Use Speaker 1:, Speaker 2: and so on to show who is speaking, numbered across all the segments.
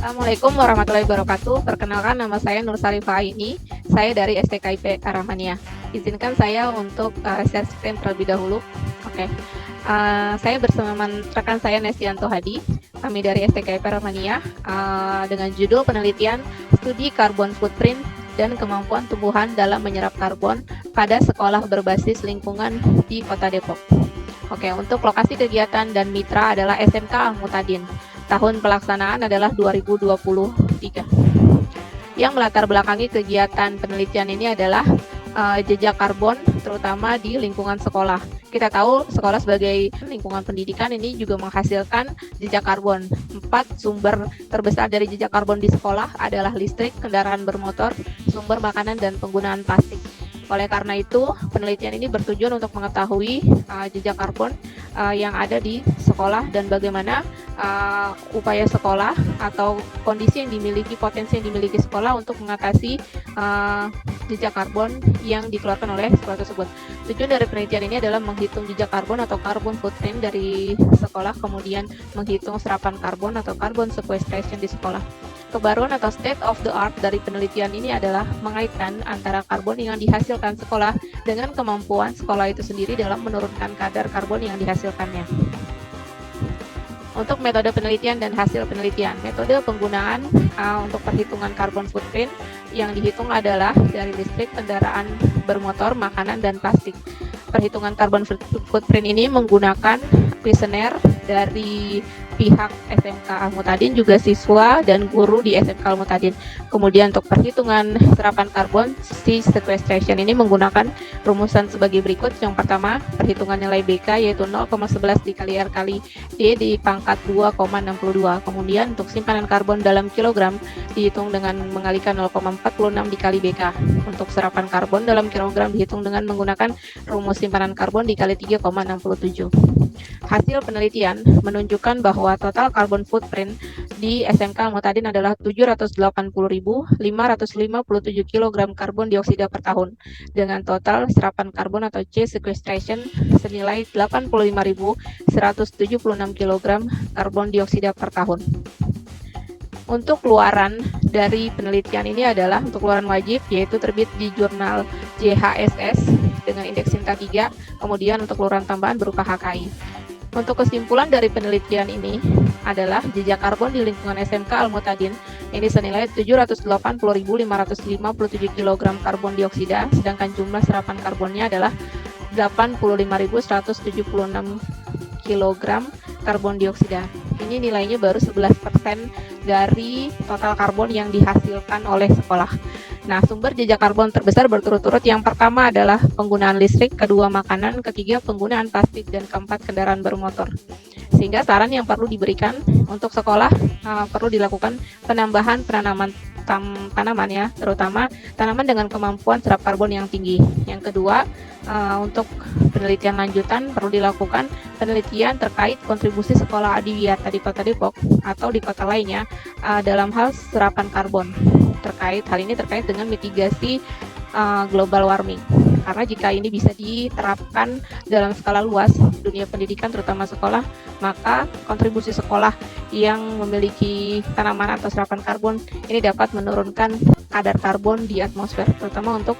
Speaker 1: Assalamualaikum warahmatullahi wabarakatuh. Perkenalkan, nama saya Nur Sarifah ini. Saya dari STKIP Arahmania. Izinkan saya untuk share screen terlebih dahulu. Oke. Saya bersama rekan saya Nestianto Hadi. Kami dari STKIP Arahmania dengan judul penelitian studi carbon footprint dan kemampuan tumbuhan dalam menyerap karbon pada sekolah berbasis lingkungan di Kota Depok. Oke, untuk lokasi kegiatan dan mitra adalah SMK Al-Mutadin. Tahun pelaksanaan adalah 2023. Yang melatar belakangi kegiatan penelitian ini adalah jejak karbon, terutama di lingkungan sekolah. Kita tahu sekolah sebagai lingkungan pendidikan ini juga menghasilkan jejak karbon. 4 sumber terbesar dari jejak karbon di sekolah adalah listrik, kendaraan bermotor, sumber makanan, dan penggunaan plastik. Oleh karena itu, penelitian ini bertujuan untuk mengetahui jejak karbon yang ada di sekolah dan bagaimana upaya sekolah atau kondisi yang dimiliki, potensi yang dimiliki sekolah untuk mengatasi jejak karbon yang dikeluarkan oleh sekolah tersebut. Tujuan dari penelitian ini adalah menghitung jejak karbon atau carbon footprint dari sekolah, kemudian menghitung serapan karbon atau carbon sequestration di sekolah. Kebaruan atau state of the art dari penelitian ini adalah mengaitkan antara karbon yang dihasilkan sekolah dengan kemampuan sekolah itu sendiri dalam menurunkan kadar karbon yang dihasilkannya. Untuk metode penelitian dan hasil penelitian, metode penggunaan untuk perhitungan carbon footprint yang dihitung adalah dari listrik, kendaraan bermotor, makanan, dan plastik. Perhitungan carbon footprint ini menggunakan kuesioner dari pihak SMK Al-Mutadin, juga siswa dan guru di SMK Al-Mutadin. Kemudian untuk perhitungan serapan karbon sequestration ini menggunakan rumusan sebagai berikut. Yang pertama, perhitungan nilai BK yaitu 0,11 dikali R kali D di pangkat 2,62. Kemudian untuk simpanan karbon dalam kilogram dihitung dengan mengalikan 0,46 dikali BK. Untuk serapan karbon dalam kilogram dihitung dengan menggunakan rumus simpanan karbon dikali 3,67. Hasil penelitian menunjukkan bahwa total carbon footprint di SMK Al-Mutadin adalah 780.557 kg karbon dioksida per tahun, dengan total serapan karbon atau C sequestration senilai 85.176 kg karbon dioksida per tahun. Untuk keluaran dari penelitian ini adalah untuk keluaran wajib, yaitu terbit di jurnal JHSS dengan indeks Sinta 3, kemudian untuk keluaran tambahan berupa HKI. Untuk kesimpulan dari penelitian ini adalah jejak karbon di lingkungan SMK Al-Mutadin ini senilai 780.557 kg karbon dioksida, sedangkan jumlah serapan karbonnya adalah 85.176 kg karbon dioksida. Ini nilainya baru 11% dari total karbon yang dihasilkan oleh sekolah. Nah, sumber jejak karbon terbesar berturut-turut. Yang pertama adalah penggunaan listrik, kedua makanan, ketiga penggunaan plastik, dan keempat kendaraan bermotor. Sehingga saran yang perlu diberikan untuk sekolah perlu dilakukan penambahan penanaman tanaman ya, terutama tanaman dengan kemampuan serap karbon yang tinggi. Yang kedua, untuk penelitian lanjutan perlu dilakukan penelitian terkait kontribusi sekolah adiwiyata di Kota Depok atau di kota lainnya dalam hal serapan karbon. Hal ini terkait dengan mitigasi global warming. Karena jika ini bisa diterapkan dalam skala luas dunia pendidikan terutama sekolah, maka kontribusi sekolah yang memiliki tanaman atau serapan karbon ini dapat menurunkan kadar karbon di atmosfer, terutama untuk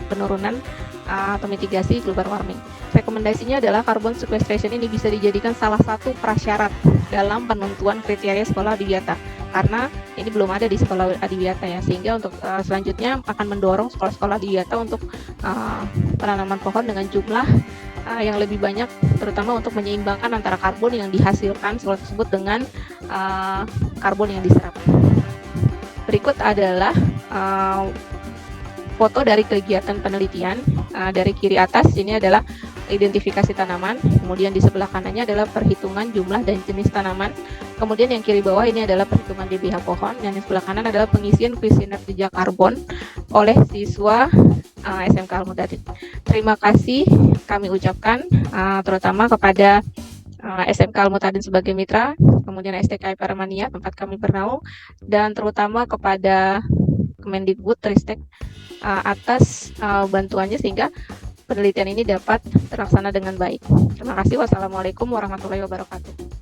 Speaker 1: penurunan atau mitigasi global warming. Rekomendasinya adalah carbon sequestration ini bisa dijadikan salah satu prasyarat dalam penentuan kriteria sekolah adiwiyata, karena ini belum ada di sekolah adiwiyata ya, sehingga untuk selanjutnya akan mendorong sekolah-sekolah adiwiyata untuk penanaman pohon dengan jumlah yang lebih banyak, terutama untuk menyeimbangkan antara karbon yang dihasilkan sekolah tersebut dengan karbon yang diserap. Berikut adalah foto dari kegiatan penelitian. Dari kiri atas ini adalah identifikasi tanaman, kemudian di sebelah kanannya adalah perhitungan jumlah dan jenis tanaman, kemudian yang kiri bawah ini adalah perhitungan DPH pohon, dan yang sebelah kanan adalah pengisian kuesioner jejak karbon oleh siswa SMK Al-Mutadin. Terima kasih kami ucapkan terutama kepada SMK Al-Mutadin sebagai mitra, kemudian STKIP Arahmania tempat kami bernaung, dan terutama kepada Kemendikbudristek atas bantuannya sehingga penelitian ini dapat terlaksana dengan baik. Terima kasih. Wassalamualaikum warahmatullahi wabarakatuh.